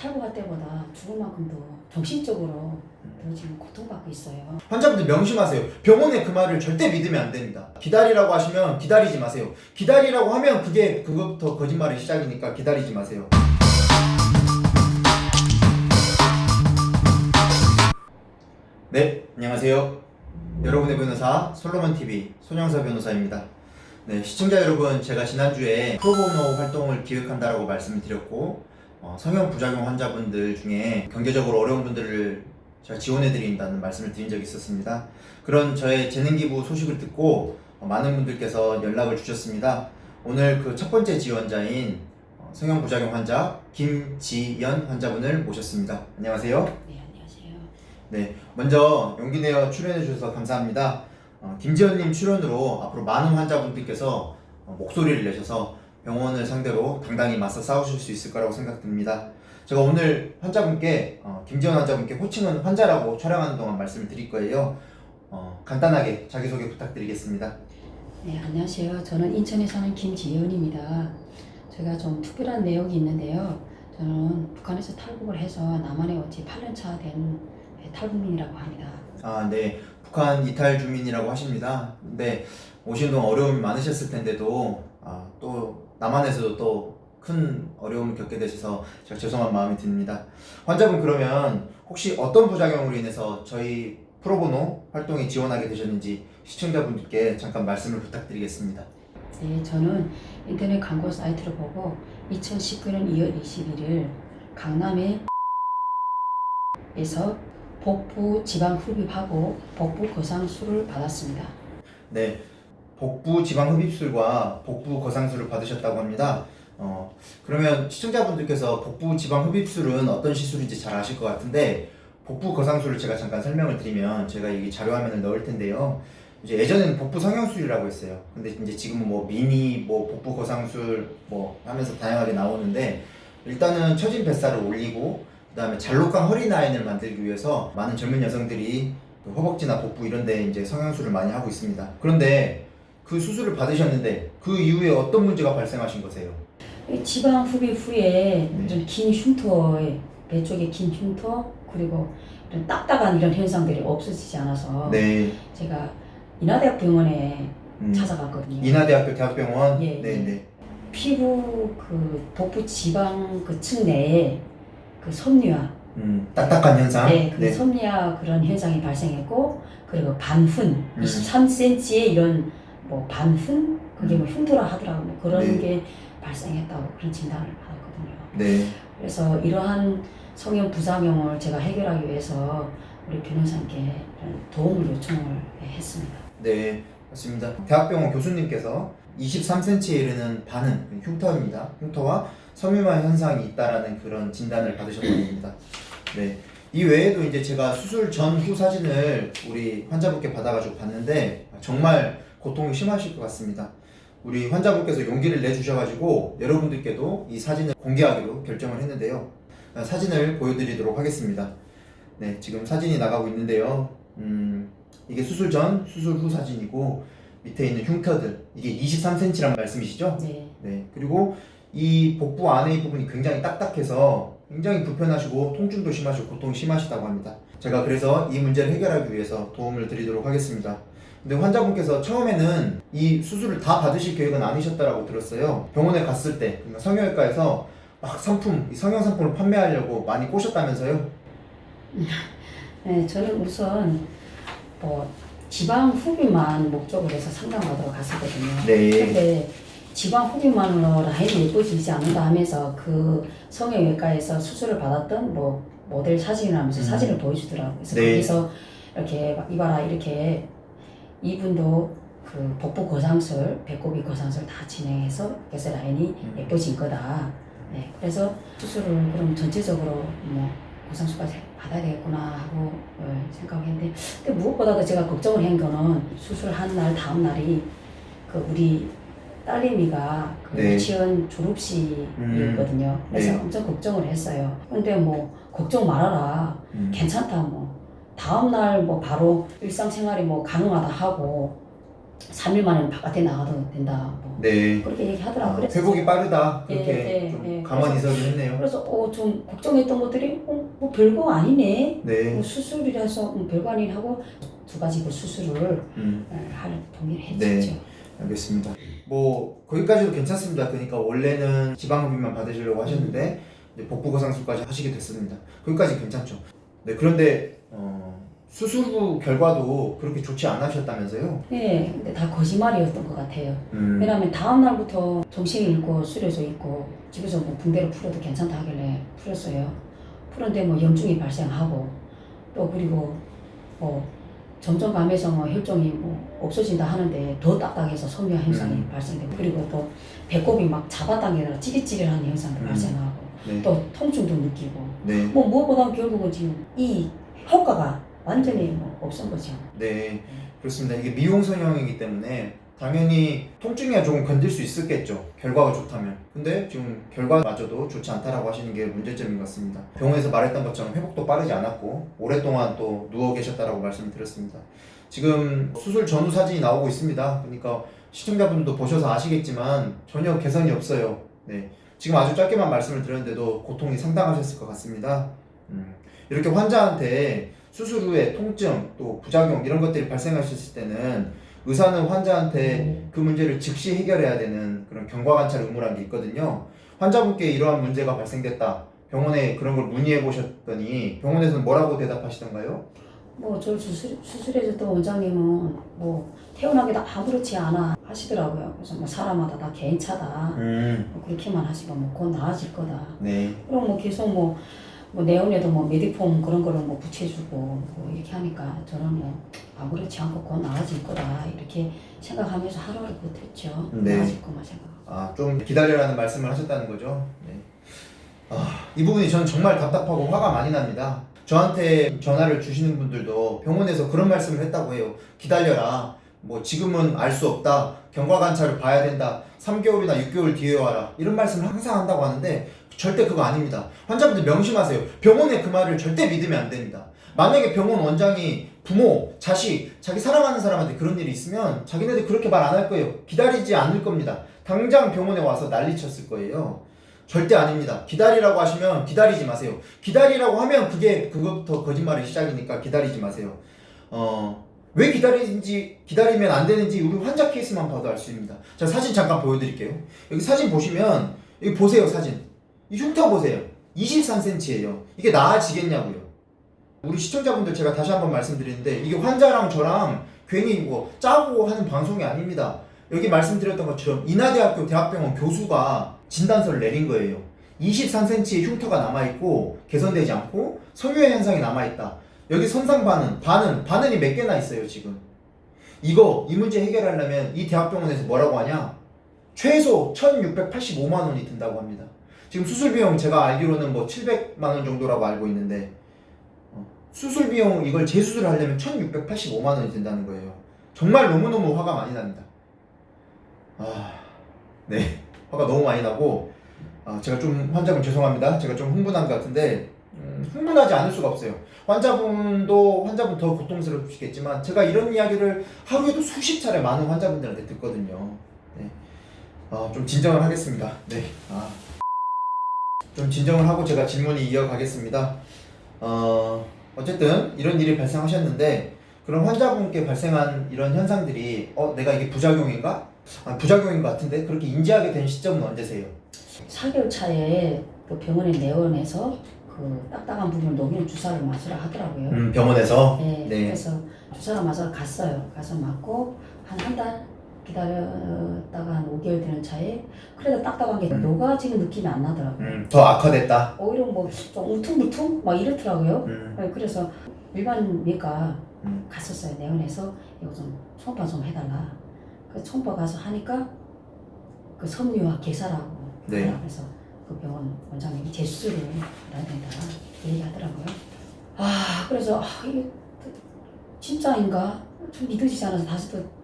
탈모가 때보다 죽을 만큼 더 정신적으로 더 지금 고통받고 있어요. 환자분들 명심하세요. 병원의 그 말을 절대 믿으면 안 됩니다. 기다리라고 하시면 기다리지 마세요. 기다리라고 하면 그것부터 거짓말의 시작이니까 기다리지 마세요. 네, 안녕하세요. 여러분의 변호사 솔로몬TV 손영서 변호사입니다. 네, 시청자 여러분, 제가 지난주에 프로보노 활동을 기획한다라고 말씀을 드렸고 성형 부작용 환자분들 중에 경제적으로 어려운 분들을 제가 지원해드린다는 말씀을 드린 적이 있었습니다. 그런 저의 재능기부 소식을 듣고 많은 분들께서 연락을 주셨습니다. 오늘 그 첫 번째 지원자인 성형 부작용 환자 김지연 환자분을 모셨습니다. 안녕하세요. 네, 안녕하세요. 네, 먼저 용기 내어 출연해 주셔서 감사합니다. 김지연님 출연으로 앞으로 많은 환자분들께서 목소리를 내셔서 병원을 상대로 당당히 맞서 싸우실 수 있을 거라고 생각됩니다. 제가 오늘 환자분께 김지연 환자분께 호칭은 환자라고 촬영하는 동안 말씀을 드릴 거예요. 간단하게 자기소개 부탁드리겠습니다. 네, 안녕하세요. 저는 인천에 사는 김지연입니다. 제가 좀 특별한 내용이 있는데요. 저는 북한에서 탈북을 해서 남한에 온 지 8년차 된 탈북민이라고 합니다. 아, 네. 북한 이탈 주민이라고 하십니다. 근데 오신 동안 어려움이 많으셨을 텐데도 또 남한에서도 또 큰 어려움을 겪게 되셔서 제가 죄송한 마음이 듭니다. 환자분, 그러면 혹시 어떤 부작용으로 인해서 저희 프로보노 활동에 지원하게 되셨는지 시청자분들께 잠깐 말씀을 부탁드리겠습니다. 네, 저는 인터넷 광고 사이트를 보고 2019년 2월 21일 강남에서 복부 지방 흡입하고 복부 거상술을 받았습니다. 네, 복부 지방 흡입술과 복부 거상술을 받으셨다고 합니다. 그러면 시청자분들께서 복부 지방 흡입술은 어떤 시술인지 잘 아실 것 같은데, 복부 거상술을 제가 잠깐 설명을 드리면, 제가 여기 자료 화면을 넣을 텐데요. 이제 예전에는 복부 성형술이라고 했어요. 근데 이제 지금은 뭐 미니, 뭐 복부 거상술 뭐 하면서 다양하게 나오는데, 일단은 처진 뱃살을 올리고 그 다음에 잘록한 허리 라인을 만들기 위해서 많은 젊은 여성들이 허벅지나 복부 이런 데 이제 성형술을 많이 하고 있습니다. 그런데 그 수술을 받으셨는데 그 이후에 어떤 문제가 발생하신 거세요? 지방 흡입 후에 네. 이런 긴 흉터에 배 쪽에 긴 흉터 그리고 이런 딱딱한 이런 현상들이 없어지지 않아서 네. 제가 인하대학병원에 찾아갔거든요. 인하대학교 대학병원. 예, 네, 예. 네. 피부 그 복부 지방 그 층 내에 그 섬유화, 딱딱한 현상. 네, 그 섬유화 그런 현상이 발생했고, 그리고 반훈, 23cm의 이런 뭐 반훈, 그게 뭐 흉터라 하더라고, 뭐 그런 네. 게 발생했다고 그런 진단을 받았거든요. 네. 그래서 이러한 성형 부작용을 제가 해결하기 위해서 우리 변호사님께 도움을 요청을 했습니다. 네, 맞습니다. 대학병원 교수님께서 23cm에 이르는 반응, 흉터입니다. 흉터와 섬유화 현상이 있다라는 그런 진단을 받으셨다고 합니다. 네. 이 외에도 이제 제가 수술 전 후 사진을 우리 환자분께 받아가지고 봤는데 정말 고통이 심하실 것 같습니다. 우리 환자분께서 용기를 내주셔가지고 여러분들께도 이 사진을 공개하기로 결정을 했는데요. 사진을 보여드리도록 하겠습니다. 네, 지금 사진이 나가고 있는데요. 이게 수술 전, 수술 후 사진이고, 밑에 있는 흉터들, 이게 23cm란 말씀이시죠? 네. 네. 그리고 이 복부 안에 이 부분이 굉장히 딱딱해서 굉장히 불편하시고 통증도 심하시고 고통이 심하시다고 합니다. 제가 그래서 이 문제를 해결하기 위해서 도움을 드리도록 하겠습니다. 근데 환자분께서 처음에는 이 수술을 다 받으실 계획은 아니셨다라고 들었어요. 병원에 갔을 때, 그러니까 성형외과에서 막 이 성형 상품을 판매하려고 많이 꼬셨다면서요? 네, 저는 우선 뭐 지방 흡입만 목적으로 해서 상담받으러 갔었거든요. 네. 근데 지방 흡입만으로 라인이 예뻐지지 않는다 하면서 그 성형외과에서 수술을 받았던 뭐 모델 사진을 하면서 사진을 보여주더라고요. 그래서 네. 거기서 이렇게 이봐라, 이렇게 이분도 그 복부 거상술, 배꼽이 거상술 다 진행해서 그래서 라인이 예뻐진 거다. 네, 그래서 수술을 그럼 전체적으로 뭐 고상술까지 받아야 되겠구나 하고 생각했는데, 근데 무엇보다도 제가 걱정을 한 거는 수술한 날 다음 날이 그 우리 딸내미가 그 네. 유치원 졸업식이었거든요. 그래서 네. 엄청 걱정을 했어요. 근데 뭐 걱정 말아라, 괜찮다, 뭐 다음 날 뭐 바로 일상생활이 뭐 가능하다 하고 3일 만에 바깥에 나가도 된다. 뭐 네. 그렇게 얘기하더라고요. 그래서 회복이 빠르다. 그렇게 예, 예, 좀 예. 가만히 있어도 했네요. 그래서 좀 걱정했던 것들이 뭐 별거 아니네. 네. 뭐 수술이라서 별거 아니네 하고 2가지 그 수술을 할 동의를 했죠. 네. 알겠습니다. 뭐 거기까지도 괜찮습니다. 그러니까 원래는 지방흡입만 받으시려고 하셨는데 이제 복부 거상술까지 하시게 됐습니다. 거기까지 괜찮죠. 네. 그런데 수술 후 결과도 그렇게 좋지 않으셨다면서요? 네, 근데 다 거짓말이었던 것 같아요. 왜냐하면 다음 날부터 정신을 잃고 쓰려져 있고 집에서 뭐 붕대를 풀어도 괜찮다 하길래 풀었어요. 풀었는데 뭐 염증이 발생하고 또 그리고 뭐 점점 가면서 뭐 혈종이 뭐 없어진다 하는데 더 딱딱해서 섬유화 현상이 발생되고 그리고 또 배꼽이 막 잡아당기다가 찌릿찌릿한 현상도 발생하고 네. 또 통증도 느끼고 네. 뭐 무엇보다 결국은 지금 이 효과가 완전히 뭐 없은 거죠. 네. 그렇습니다. 이게 미용 성형이기 때문에 당연히 통증이야 조금 견딜 수 있었겠죠. 결과가 좋다면. 근데 지금 결과마저도 좋지 않다라고 하시는 게 문제점인 것 같습니다. 병원에서 말했던 것처럼 회복도 빠르지 않았고 오랫동안 또 누워 계셨다라고 말씀을 드렸습니다. 지금 수술 전후 사진이 나오고 있습니다. 그러니까 시청자분들도 보셔서 아시겠지만 전혀 개선이 없어요. 네. 지금 아주 짧게만 말씀을 드렸는데도 고통이 상당하셨을 것 같습니다. 이렇게 환자한테 수술 후에 통증 또 부작용 이런 것들이 발생하셨을 때는 의사는 환자한테 그 문제를 즉시 해결해야 되는 그런 경과관찰 의무라는 게 있거든요. 환자분께 이러한 문제가 발생됐다. 병원에 그런 걸 문의해 보셨더니 병원에서는 뭐라고 대답하시던가요? 뭐 저 수술해줬던 원장님은 뭐 태어나기도 아무렇지 않아 하시더라고요. 그래서 뭐 사람마다 다 개인차다. 뭐 그렇게만 하시고 뭐 곧 나아질 거다. 네. 그럼 뭐 계속 뭐 내원에도 뭐 메디폼 그런 거를 뭐 붙여주고 뭐 이렇게 하니까 저는 뭐 아무렇지 않고 곧 나아질 거다 이렇게 생각하면서 하루를 버텼죠. 네. 나아질 것만 생각. 좀 기다려라는 말씀을 하셨다는 거죠. 네. 이 부분이 저는 정말 답답하고 화가 많이 납니다. 저한테 전화를 주시는 분들도 병원에서 그런 말씀을 했다고 해요. 기다려라. 뭐 지금은 알 수 없다. 경과관찰을 봐야 된다. 3개월이나 6개월 뒤에 와라. 이런 말씀을 항상 한다고 하는데 절대 그거 아닙니다. 환자분들 명심하세요. 병원의 그 말을 절대 믿으면 안 됩니다. 만약에 병원 원장이 부모, 자식, 자기 사랑하는 사람한테 그런 일이 있으면 자기네들 그렇게 말 안 할 거예요. 기다리지 않을 겁니다. 당장 병원에 와서 난리 쳤을 거예요. 절대 아닙니다. 기다리라고 하시면 기다리지 마세요. 기다리라고 하면 그것부터 거짓말의 시작이니까 기다리지 마세요. 왜 기다리면 안 되는지 우리 환자 케이스만 봐도 알 수 있습니다. 자, 사진 잠깐 보여드릴게요. 여기 사진 보시면, 여기 보세요, 사진. 이 흉터 보세요. 23cm예요. 이게 나아지겠냐고요. 우리 시청자분들 제가 다시 한번 말씀드리는데, 이게 환자랑 저랑 괜히 뭐 짜고 하는 방송이 아닙니다. 여기 말씀드렸던 것처럼 인하대학교 대학병원 교수가 진단서를 내린 거예요. 23cm의 흉터가 남아있고 개선되지 않고 섬유화 현상이 남아있다. 여기 선상 반은이 몇 개나 있어요 지금. 이 문제 해결하려면 이 대학병원에서 뭐라고 하냐, 최소 1685만 원이 든다고 합니다. 지금 수술 비용 제가 알기로는 뭐 700만 원 정도라고 알고 있는데 수술 비용 이걸 재수술을 하려면 1685만 원이 든다는 거예요. 정말 너무너무 화가 많이 납니다. 네, 화가 너무 많이 나고 제가 좀 환자분 죄송합니다. 제가 좀 흥분한 것 같은데 흥분하지 않을 수가 없어요. 환자분 더 고통스럽시겠지만 제가 이런 이야기를 하루에도 수십 차례 많은 환자분들한테 듣거든요. 네. 좀 진정을 하겠습니다. 네. 좀 진정을 하고 제가 질문이 이어가겠습니다. 어쨌든 이런 일이 발생하셨는데 그런 환자분께 발생한 이런 현상들이 내가 이게 부작용인가? 부작용인 것 같은데 그렇게 인지하게 된 시점은 언제세요? 4개월 차에 그 병원에 내원해서 그 딱딱한 부분을 녹이는 주사를 맞으라 하더라고요. 병원에서? 네, 네. 그래서 주사를 맞으러 갔어요. 가서 맞고 한 달 기다렸다가 한 5개월 되는 차에 그래도 딱딱한 게 녹아지는 느낌이 안 나더라고요. 더 악화됐다? 오히려 뭐 좀 울퉁불퉁 막 이렇더라고요. 네, 그래서 일반 외과 갔었어요. 내원해서 이거 좀 초음파 좀 해달라. 그 초음파 가서 하니까 그 섬유화 개사라고. 네. 그래서 그 병원 원장님이 재수술을 해야 된다 얘기하더라고요. 그래서 이게 진짜인가 좀 믿어지지 않아서 다시 또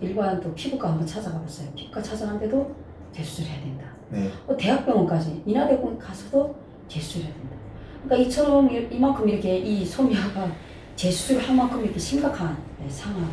일반 또 피부과 한번 찾아가 봤어요. 피부과 찾아갔는데도 재수술 해야 된다. 네. 대학병원까지 인하대병원 가서도 재수술 해야 된다. 그러니까 이처럼 이만큼 이렇게 이 섬유화가 재수술 할 만큼 이렇게 심각한 상황이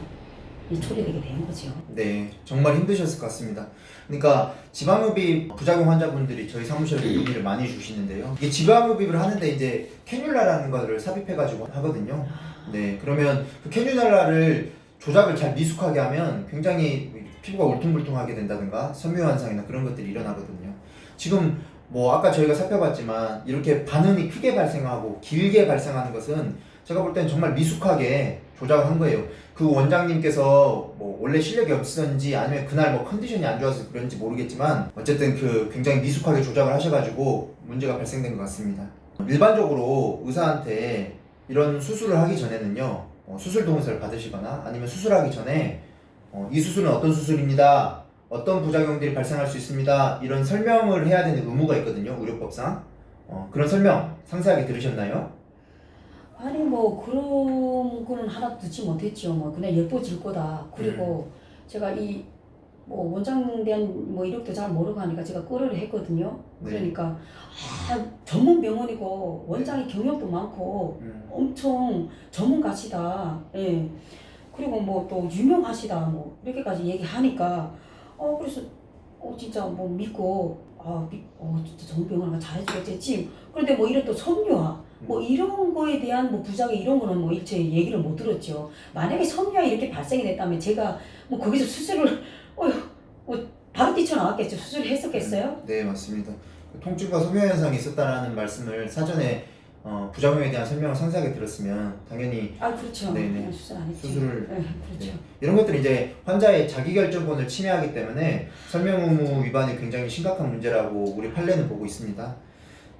초래되게 되는 거죠. 네, 정말 힘드셨을 것 같습니다. 그러니까 지방흡입 부작용 환자분들이 저희 사무실에 문의를 많이 주시는데요. 이게 지방흡입을 하는데 이제 캐뉼라라는 거를 삽입해가지고 하거든요. 네, 그러면 그 캐뉼라를 조작을 잘 미숙하게 하면 굉장히 피부가 울퉁불퉁하게 된다든가 섬유 현상이나 그런 것들이 일어나거든요. 지금 뭐 아까 저희가 살펴봤지만 이렇게 반응이 크게 발생하고 길게 발생하는 것은 제가 볼 땐 정말 미숙하게 조작을 한 거예요. 그 원장님께서 뭐 원래 실력이 없었는지 아니면 그날 뭐 컨디션이 안 좋아서 그런지 모르겠지만 어쨌든 그 굉장히 미숙하게 조작을 하셔가지고 문제가 발생된 것 같습니다. 일반적으로 의사한테 이런 수술을 하기 전에는요, 수술 동의서를 받으시거나 아니면 수술하기 전에 이 수술은 어떤 수술입니다, 어떤 부작용들이 발생할 수 있습니다, 이런 설명을 해야 되는 의무가 있거든요, 의료법상. 그런 설명 상세하게 들으셨나요? 아니 뭐 그런 거는 하나도 듣지 못했죠. 뭐 그냥 예뻐질 거다. 그리고 제가 이 뭐 원장 된 뭐 이력도 잘 모르고 하니까 제가 거래를 했거든요. 네. 그러니까 전문 병원이고 원장이 경력도 많고 엄청 전문가시다. 예. 그리고 뭐 또 유명하시다. 뭐 이렇게까지 얘기하니까 그래서 진짜 뭐 믿고 진짜 전문 병원가 잘해주겠지. 그런데 뭐 이런 또 섬유화 뭐 이런 거에 대한 뭐 부작용 이런 거는 뭐 일체 얘기를 못 들었죠. 만약에 섬유화 이렇게 발생이 됐다면 제가 뭐 거기서 수술을 뭐 바로 뛰쳐나왔겠죠. 수술을 했었겠어요? 네, 맞습니다. 통증과 섬유 현상이 있었다라는 말씀을 사전에 부작용에 대한 설명을 상세하게 들었으면 당연히 그렇죠. 네네. 그냥 수술 안 했죠. 수술을 네, 그렇죠. 네. 이런 것들이 이제 환자의 자기결정권을 침해하기 때문에 설명 의무 위반이 굉장히 심각한 문제라고 우리 판례는 보고 있습니다.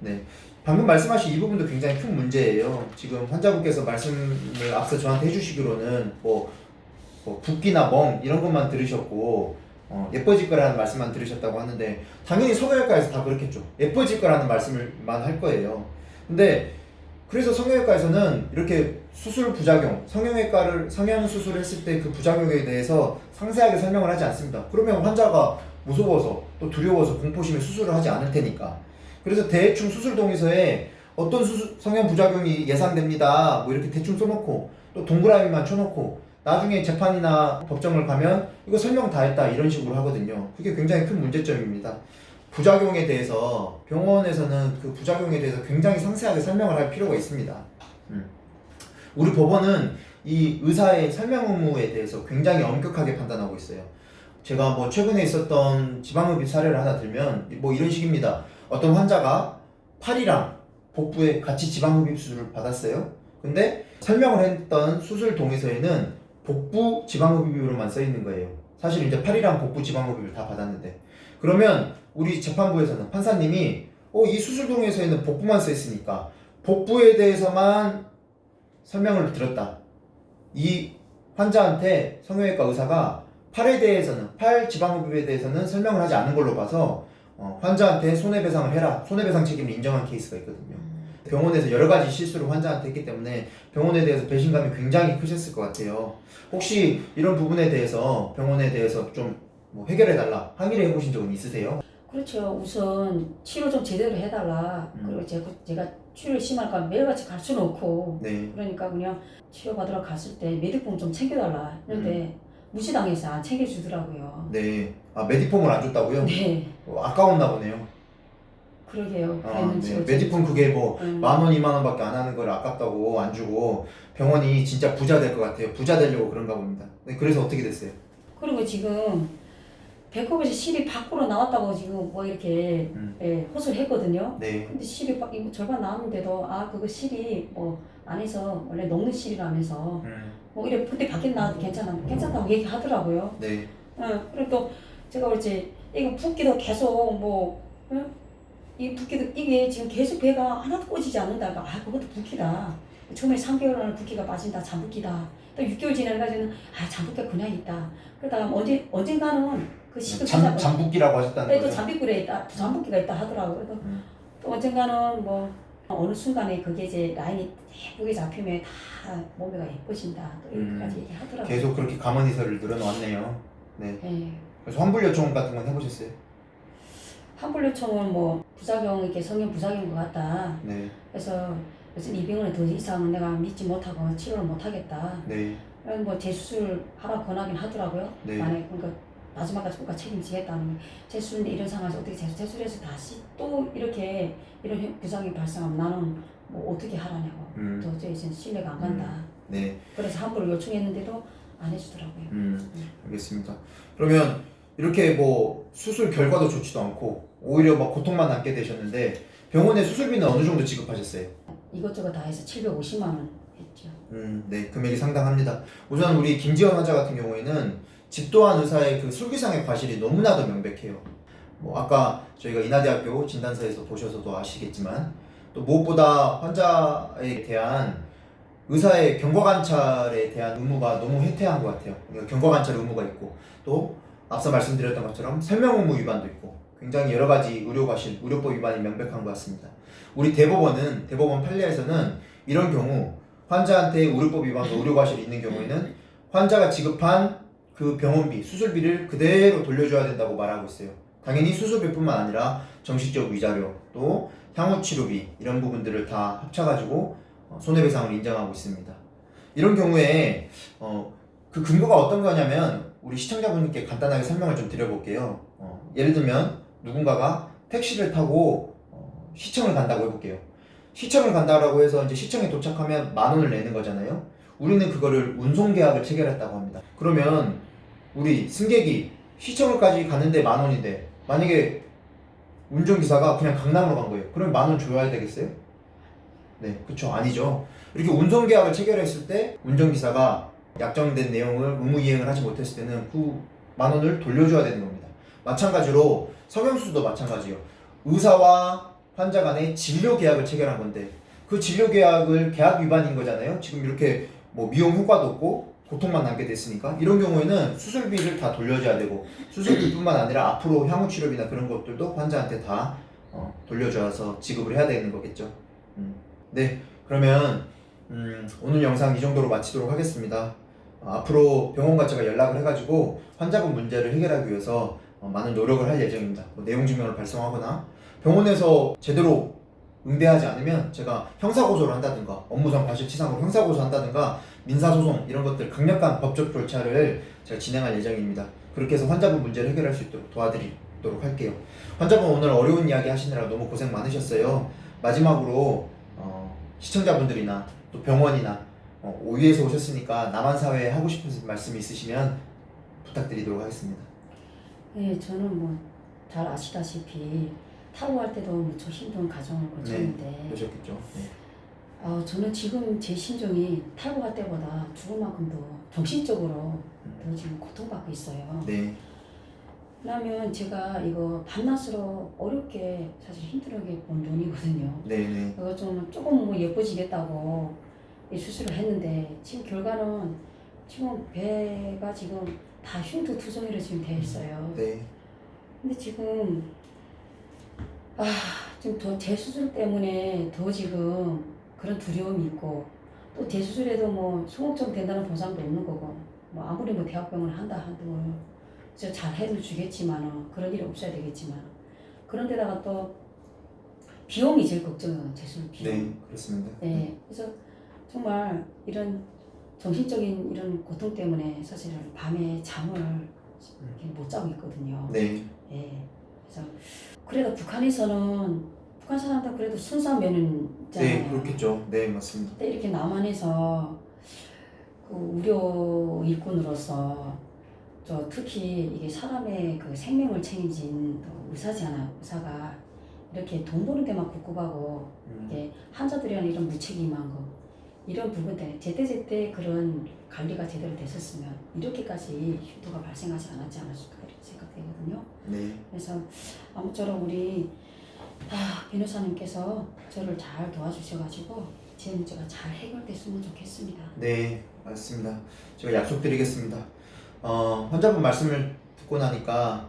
네. 방금 말씀하신 이 부분도 굉장히 큰 문제예요. 지금 환자분께서 말씀을 앞서 저한테 해주시기로는 뭐 붓기나 멍 이런 것만 들으셨고 예뻐질 거라는 말씀만 들으셨다고 하는데 당연히 성형외과에서 다 그렇겠죠. 예뻐질 거라는 말씀을만 할 거예요. 근데 그래서 성형외과에서는 이렇게 수술 부작용, 성형 수술을 했을 때 그 부작용에 대해서 상세하게 설명을 하지 않습니다. 그러면 환자가 무서워서 또 두려워서 공포심에 수술을 하지 않을 테니까. 그래서 대충 수술 동의서에 어떤 성형 부작용이 예상됩니다 뭐 이렇게 대충 써놓고 또 동그라미만 쳐놓고 나중에 재판이나 법정을 가면 이거 설명 다 했다 이런 식으로 하거든요. 그게 굉장히 큰 문제점입니다. 부작용에 대해서 병원에서는 그 부작용에 대해서 굉장히 상세하게 설명을 할 필요가 있습니다. 우리 법원은 이 의사의 설명 의무에 대해서 굉장히 엄격하게 판단하고 있어요. 제가 뭐 최근에 있었던 지방흡입 사례를 하나 들면 뭐 이런 식입니다. 어떤 환자가 팔이랑 복부에 같이 지방흡입 수술을 받았어요. 근데 설명을 했던 수술 동의서에는 복부 지방흡입으로만 써 있는 거예요. 사실 이제 팔이랑 복부 지방흡입을 다 받았는데 그러면 우리 재판부에서는 판사님이 이 수술 동의서에는 복부만 써 있으니까 복부에 대해서만 설명을 들었다. 이 환자한테 성형외과 의사가 팔에 대해서는 팔 지방흡입에 대해서는 설명을 하지 않은 걸로 봐서 환자한테 손해배상을 해라. 손해배상 책임을 인정한 케이스가 있거든요. 병원에서 여러 가지 실수를 환자한테 했기 때문에 병원에 대해서 배신감이 굉장히 크셨을 것 같아요. 혹시 이런 부분에 대해서 병원에 대해서 좀 뭐 해결해달라 항의를 해보신 적은 있으세요? 그렇죠. 우선 치료 좀 제대로 해달라. 그리고 제가 치료를 심할까 매일같이 갈 수는 없고 네. 그러니까 그냥 치료받으러 갔을 때 메디폼 좀 챙겨달라 했는데 무시당해서 안 챙겨주더라고요. 네. 메디폼을 안 줬다고요? 네. 아까웠나 보네요. 그러게요. 네. 메디폼 그게 뭐 10,000원, 20,000원밖에 안 하는 걸 아깝다고 안 주고 병원이 진짜 부자 될 것 같아요. 부자 되려고 그런가 봅니다. 네, 그래서 어떻게 됐어요? 그리고 지금 배꼽에서 실이 밖으로 나왔다고 지금 뭐 이렇게 호소를 했거든요. 네. 근데 실이 이거 절반 나왔는데도 그거 실이 뭐 안에서 원래 녹는 실이라면서 뭐 이래 그때 밖에 나와도 괜찮다고 얘기하더라고요. 네. 그리고 또 제가 그렇지 이거 붓기도 계속 이 붓기도 이게 지금 계속 배가 하나도 꺼지지 않는다. 그것도 붓기다. 처음에 3개월은 붓기가 빠진다. 잠붓기다. 또 6개월 지나가지고는 잠붓기가 그냥 있다. 그러다가 언젠가는 그 시도 잠붓기라고 하셨다는 또 거죠? 잠붓기가 있다 하더라고요. 그래서 또 언젠가는 뭐 어느 순간에 그게 이제 라인이 예쁘게 잡히면 다 몸매가 예뻐진다. 또 이렇게까지 얘기하더라고요. 계속 그렇게 가만히서를 늘어놓았네요. 네. 그래서 환불 요청 같은 건 해보셨어요? 환불 요청은 뭐 부작용 이렇게 성형 부작용인 것 같다. 네. 그래서 이 병원에 더 이상 내가 믿지 못하고 치료를 못하겠다. 네. 뭐 재수술 하라 권하긴 하더라고요. 네. 만약에 그러니까 마지막까지 국가 책임지겠다는 재수술인데 이런 상황에서 어떻게 재수술해서 다시 또 이렇게 이런 부상이 발생하면 나는 뭐 어떻게 하라냐고. 도저히 이제 신뢰가 안 간다. 네. 그래서 함부로 요청했는데도 안 해주더라고요. 알겠습니다. 그러면 이렇게 뭐 수술 결과도 좋지도 않고 오히려 막 고통만 남게 되셨는데 병원에 수술비는 어느 정도 지급하셨어요? 이것저것 다 해서 750만 원 했죠. 네, 금액이 상당합니다. 우선 우리 김지연 환자 같은 경우에는 집도환 의사의 그 술기상의 과실이 너무나도 명백해요. 뭐 아까 저희가 인하대학교 진단서에서 보셔서도 아시겠지만 또 무엇보다 환자에 대한 의사의 경과관찰에 대한 의무가 너무 해태한 것 같아요. 그러니까 경과관찰 의무가 있고 또 앞서 말씀드렸던 것처럼 설명 의무 위반도 있고 굉장히 여러 가지 의료과실, 의료법 위반이 명백한 것 같습니다. 우리 대법원 판례에서는 이런 경우 환자한테 의료법 위반과 의료과실이 있는 경우에는 환자가 지급한 그 병원비, 수술비를 그대로 돌려줘야 된다고 말하고 있어요. 당연히 수술비뿐만 아니라 정신적 위자료, 또 향후치료비 이런 부분들을 다 합쳐가지고 손해배상을 인정하고 있습니다. 이런 경우에 그 근거가 어떤 거냐면 우리 시청자분께 간단하게 설명을 좀 드려볼게요. 예를 들면 누군가가 택시를 타고 시청을 간다고 해볼게요. 시청을 간다라고 해서 이제 시청에 도착하면 10,000원을 내는 거잖아요. 우리는 그거를 운송계약을 체결했다고 합니다. 그러면 우리 승객이 시청을까지 가는데 10,000원인데 만약에 운전기사가 그냥 강남으로 간 거예요. 그럼 10,000원 줘야 되겠어요? 네, 그쵸. 아니죠. 이렇게 운송계약을 체결했을 때 운전기사가 약정된 내용을 의무이행을 하지 못했을 때는 그 10,000원을 돌려줘야 되는 겁니다. 마찬가지로 성형수술도 마찬가지예요. 의사와 환자 간의 진료 계약을 체결한 건데 그 진료 계약을 계약 위반인 거잖아요. 지금 이렇게 뭐 미용 효과도 없고 고통만 남게 됐으니까 이런 경우에는 수술비를 다 돌려줘야 되고 수술비뿐만 아니라 앞으로 향후 치료비나 그런 것들도 환자한테 다 돌려줘서 지급을 해야 되는 거겠죠. 네, 그러면 오늘 영상 이 정도로 마치도록 하겠습니다. 앞으로 병원과 제가 연락을 해가지고 환자분 문제를 해결하기 위해서 많은 노력을 할 예정입니다. 뭐 내용 증명을 발송하거나 병원에서 제대로 응대하지 않으면 제가 형사고소를 한다든가 업무상 과실치상으로 형사고소한다든가 민사소송 이런 것들 강력한 법적 절차를 제가 진행할 예정입니다. 그렇게 해서 환자분 문제를 해결할 수 있도록 도와드리도록 할게요. 환자분 오늘 어려운 이야기 하시느라 너무 고생 많으셨어요. 마지막으로 시청자분들이나 또 병원이나 오유에서 오셨으니까 남한사회에 하고 싶은 말씀 있으시면 부탁드리도록 하겠습니다. 네, 저는 뭐 잘 아시다시피 탈모할 때도 무척 힘든 과정을 거쳤는데 그러셨겠죠. 네. 저는 지금 제 심정이 탈모할 때보다 죽을 만큼 더 정신적으로 더 지금 고통받고 있어요. 네. 왜냐면 제가 이거 밤낮으로 어렵게 사실 힘들게 번 돈이거든요. 네네. 그거 좀 조금 뭐 예뻐지겠다고 이 수술을 했는데 지금 결과는 지금 배가 지금 다 흉터투성이로 지금 돼 있어요. 네. 근데 지금 지금 더 재수술 때문에 더 지금 그런 두려움이 있고 또 재수술에도 뭐 소목점 된다는 보장도 없는 거고 뭐 아무리 뭐 대학병원을 한다 하도 잘 해도 주겠지만 그런 일이 없어야 되겠지만 그런데다가 또 비용이 제일 걱정이에요. 재수술 비용. 네, 그렇습니다. 네, 그래서 정말 이런 정신적인 이런 고통 때문에 사실은 밤에 잠을 이렇게 못 자고 있거든요. 네. 네, 그래서 그래도 북한 사람들 그래도 순수한 면은 있잖아요. 네, 그렇겠죠. 네, 맞습니다. 근데 이렇게 남한에서 그 의료 일꾼으로서 특히 이게 사람의 그 생명을 책임진 또 의사가 이렇게 돈 버는 데만 굽고가고 이게 환자들이랑 이런 무책임한 거 이런 부분 때문에 제때 그런 관리가 제대로 됐었으면 이렇게까지 흉터가 발생하지 않았지 않았을까 이렇게 생각되거든요. 네. 그래서 아무쪼록 우리 변호사님께서 저를 잘 도와주셔가지고 제 문제가 잘 해결됐으면 좋겠습니다. 네, 맞습니다. 제가 약속드리겠습니다. 환자분 말씀을 듣고 나니까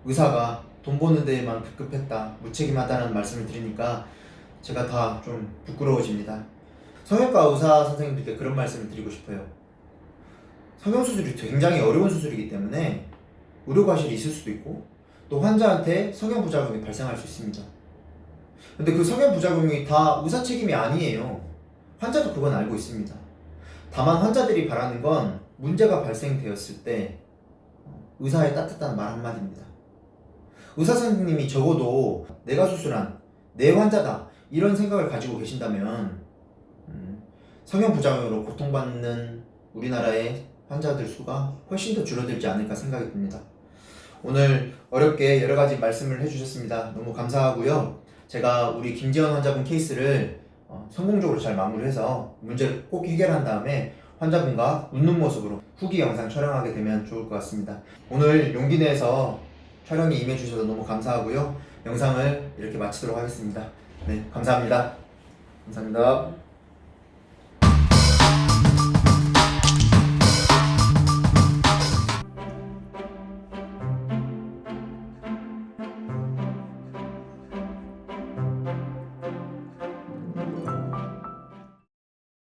의사가 돈 버는 데에만 급급했다, 무책임하다는 말씀을 드리니까 제가 다 좀 부끄러워집니다. 성형외과 의사 선생님들께 그런 말씀을 드리고 싶어요. 성형수술이 굉장히 어려운 수술이기 때문에 의료과실이 있을 수도 있고 또 환자한테 성형부작용이 발생할 수 있습니다. 근데 그 성형부작용이 다 의사 책임이 아니에요. 환자도 그건 알고 있습니다. 다만 환자들이 바라는 건 문제가 발생되었을 때 의사의 따뜻한 말 한마디입니다. 의사 선생님이 적어도 내가 수술한 내 환자다 이런 생각을 가지고 계신다면 성형 부작용으로 고통받는 우리나라의 환자들 수가 훨씬 더 줄어들지 않을까 생각이 듭니다. 오늘 어렵게 여러 가지 말씀을 해주셨습니다. 너무 감사하고요. 제가 우리 김지연 환자분 케이스를 성공적으로 잘 마무리해서 문제를 꼭 해결한 다음에 환자분과 웃는 모습으로 후기 영상 촬영하게 되면 좋을 것 같습니다. 오늘 용기 내서 촬영에 임해주셔서 너무 감사하고요. 영상을 이렇게 마치도록 하겠습니다. 네, 감사합니다. 감사합니다.